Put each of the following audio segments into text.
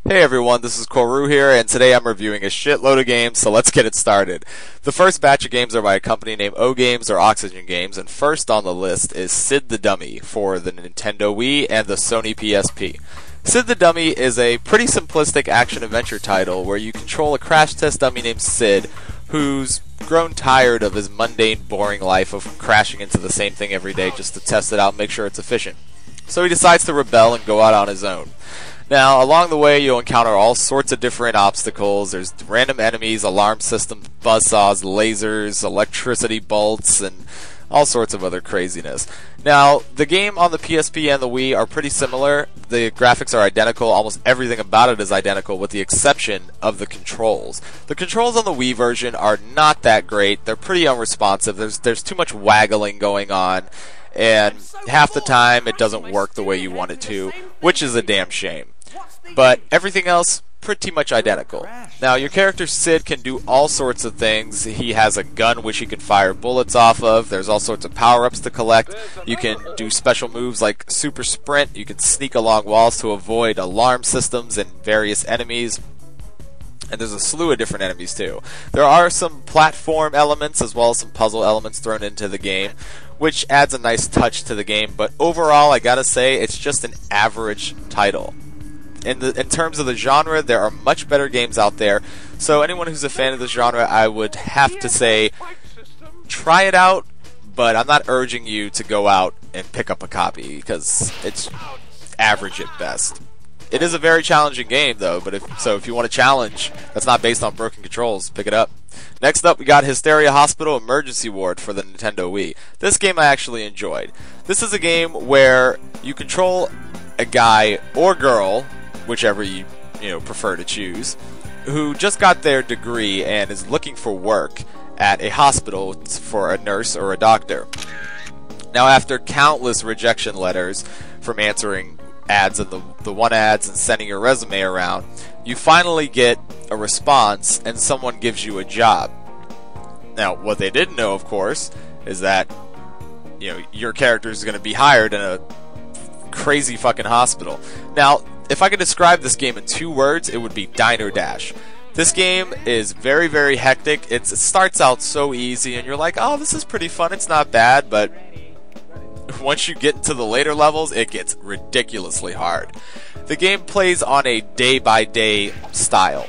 Hey everyone, this is Koru here, and today I'm reviewing a shitload of games, so let's get it started. The first batch of games are by a company named O Games or Oxygen Games, and first on the list is CID The Dummy for the Nintendo Wii and the Sony PSP. CID The Dummy is a pretty simplistic action-adventure title where you control a crash test dummy named Sid, who's grown tired of his mundane, boring life of crashing into the same thing every day just to test it out and make sure it's efficient. So he decides to rebel and go out on his own. Now, along the way, you'll encounter all sorts of different obstacles. There's random enemies, alarm systems, buzzsaws, lasers, electricity bolts, and all sorts of other craziness. Now, the game on the PSP and the Wii are pretty similar. The graphics are identical. Almost everything about it is identical, with the exception of the controls. The controls on the Wii version are not that great. They're pretty unresponsive. There's too much waggling going on, and half the time it doesn't work the way you want it to, which is a damn shame. But everything else, pretty much identical. Now, your character Sid can do all sorts of things. He has a gun which he can fire bullets off of. There's all sorts of power-ups to collect. You can do special moves like super sprint. You can sneak along walls to avoid alarm systems and various enemies. And there's a slew of different enemies too. There are some platform elements as well as some puzzle elements thrown into the game, which adds a nice touch to the game. But overall, I gotta say, it's just an average title. In terms of the genre, there are much better games out there. So anyone who's a fan of this genre, I would have to say, try it out. But I'm not urging you to go out and pick up a copy because it's average at best. It is a very challenging game, though. But if you want a challenge that's not based on broken controls, pick it up. Next up, we got Hysteria Hospital Emergency Ward for the Nintendo Wii. This game I actually enjoyed. This is a game where you control a guy or girl, whichever you prefer to choose, who just got their degree and is looking for work at a hospital for a nurse or a doctor. Now, after countless rejection letters from answering ads and the one ads and sending your resume around, you finally get a response and someone gives you a job. Now, what they didn't know, of course, is that your character is going to be hired in a crazy fucking hospital. Now, if I could describe this game in 2 words, it would be Diner Dash. This game is very, very hectic. It starts out so easy, and you're like, oh, this is pretty fun, it's not bad, but once you get into the later levels, it gets ridiculously hard. The game plays on a day-by-day style,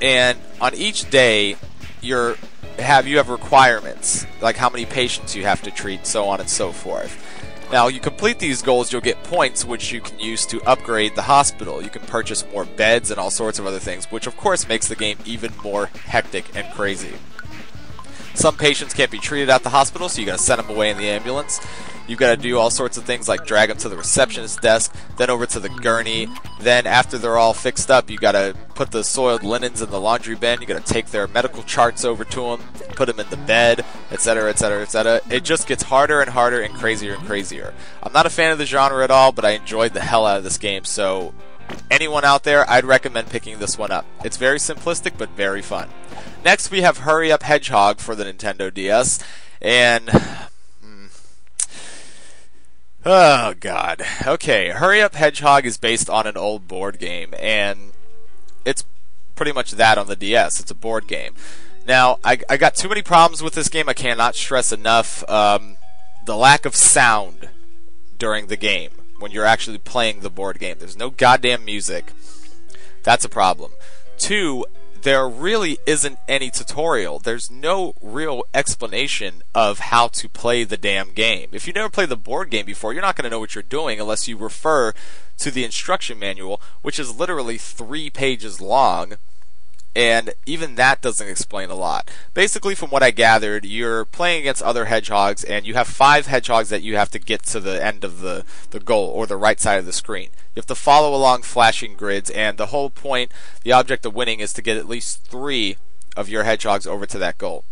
and on each day, you have requirements, like how many patients you have to treat, so on and so forth. Now, you complete these goals, you'll get points which you can use to upgrade the hospital. You can purchase more beds and all sorts of other things, which of course makes the game even more hectic and crazy. Some patients can't be treated at the hospital, so you gotta send them away in the ambulance. You've got to do all sorts of things like drag them to the receptionist's desk, then over to the gurney. Then after they're all fixed up, you got to put the soiled linens in the laundry bin. You got to take their medical charts over to them, put them in the bed, etc., etc., etc. It just gets harder and harder and crazier and crazier. I'm not a fan of the genre at all, but I enjoyed the hell out of this game. So anyone out there, I'd recommend picking this one up. It's very simplistic, but very fun. Next, we have Up Hedgehog for the Nintendo DS, and oh god. Okay, Up Hedgehog is based on an old board game, and it's pretty much that on the DS. It's a board game. Now, I got too many problems with this game. I cannot stress enough the lack of sound during the game when you're actually playing the board game. There's no goddamn music. That's a problem. 2, there really isn't any tutorial. There's no real explanation of how to play the damn game. If you never played the board game before, you're not going to know what you're doing unless you refer to the instruction manual, which is literally 3 pages long, and even that doesn't explain a lot. Basically, from what I gathered, you're playing against other hedgehogs, and you have 5 hedgehogs that you have to get to the end of the goal, or the right side of the screen. You have to follow along flashing grids, and the whole point, the object of winning, is to get at least 3 of your hedgehogs over to that goal.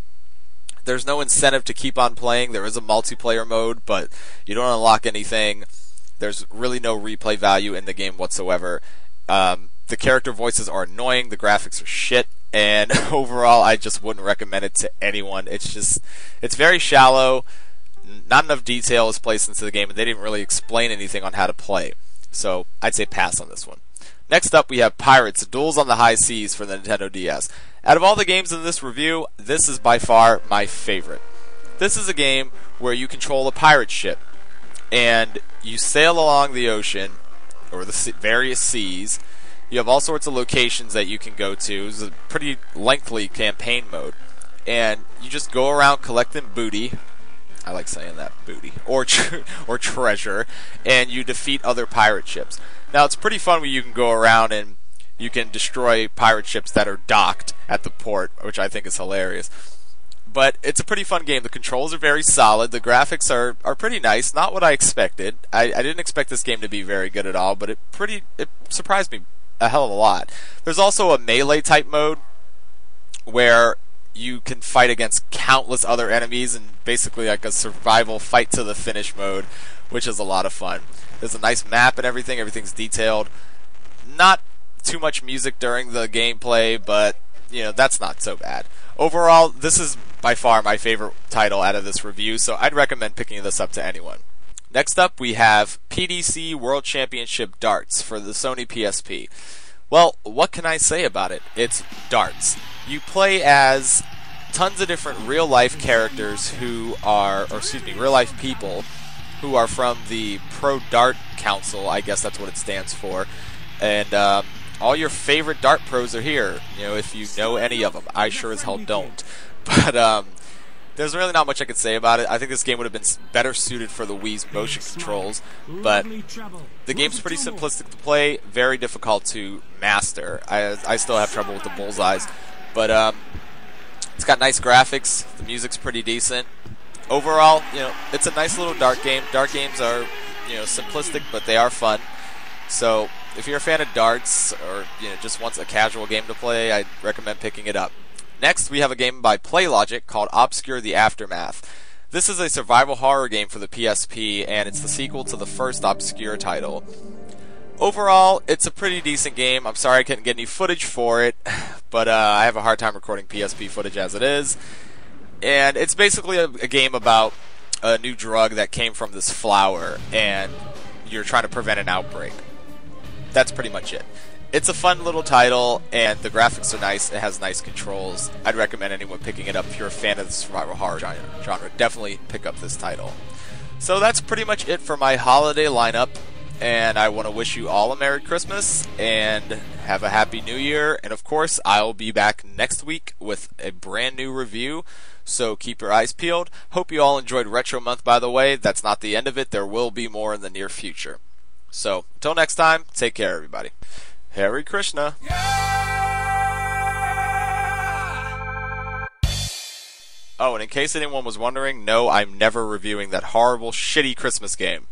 There's no incentive to keep on playing. There is a multiplayer mode, but you don't unlock anything. There's really no replay value in the game whatsoever. The character voices are annoying, the graphics are shit, and overall I just wouldn't recommend it to anyone. It's very shallow, not enough detail is placed into the game, and they didn't really explain anything on how to play. So I'd say pass on this one. Next up, we have Pirates, Duels on the High Seas for the Nintendo DS. Out of all the games in this review, this is by far my favorite. This is a game where you control a pirate ship, and you sail along the ocean, or the various seas. You have all sorts of locations that you can go to. It's a pretty lengthy campaign mode. And you just go around collecting booty. I like saying that, booty. Or treasure. And you defeat other pirate ships. Now, it's pretty fun when you can go around and you can destroy pirate ships that are docked at the port, which I think is hilarious. But it's a pretty fun game. The controls are very solid. The graphics are pretty nice. Not what I expected. I didn't expect this game to be very good at all, but it surprised me a hell of a lot. There's also a melee type mode where you can fight against countless other enemies and basically like a survival fight to the finish mode, which is a lot of fun. There's a nice map and everything. Everything's detailed. Not too much music during the gameplay, but you know, that's not so bad. Overall, this is by far my favorite title out of this review, so I'd recommend picking this up to anyone. Next up, we have PDC World Championship Darts for the Sony PSP. Well, what can I say about it? It's darts. You play as tons of different real-life characters real-life people who are from the Pro Dart Council, I guess that's what it stands for, and all your favorite dart pros are here, you know, if you know any of them. I sure as hell don't. But there's really not much I could say about it. I think this game would have been better suited for the Wii's motion controls, but the game's pretty simplistic to play, very difficult to master. I still have trouble with the bullseyes, but it's got nice graphics, the music's pretty decent. Overall, you know, it's a nice little dart game. Dart games are, you know, simplistic, but they are fun. So if you're a fan of darts, or you know, just wants a casual game to play, I'd recommend picking it up. Next, we have a game by PlayLogic called Obscure the Aftermath. This is a survival horror game for the PSP, and it's the sequel to the first Obscure title. Overall, it's a pretty decent game. I'm sorry I couldn't get any footage for it, but I have a hard time recording PSP footage as it is. And it's basically a game about a new drug that came from this flower, and you're trying to prevent an outbreak. That's pretty much it. It's a fun little title, and the graphics are nice. It has nice controls. I'd recommend anyone picking it up if you're a fan of the survival horror genre. Definitely pick up this title. So that's pretty much it for my holiday lineup, and I want to wish you all a Merry Christmas and have a Happy New Year. And of course, I'll be back next week with a brand new review, so keep your eyes peeled. Hope you all enjoyed Retro Month, by the way. That's not the end of it. There will be more in the near future. So, until next time, take care, everybody. Hare Krishna. Oh, and in case anyone was wondering, no, I'm never reviewing that horrible, shitty Christmas game.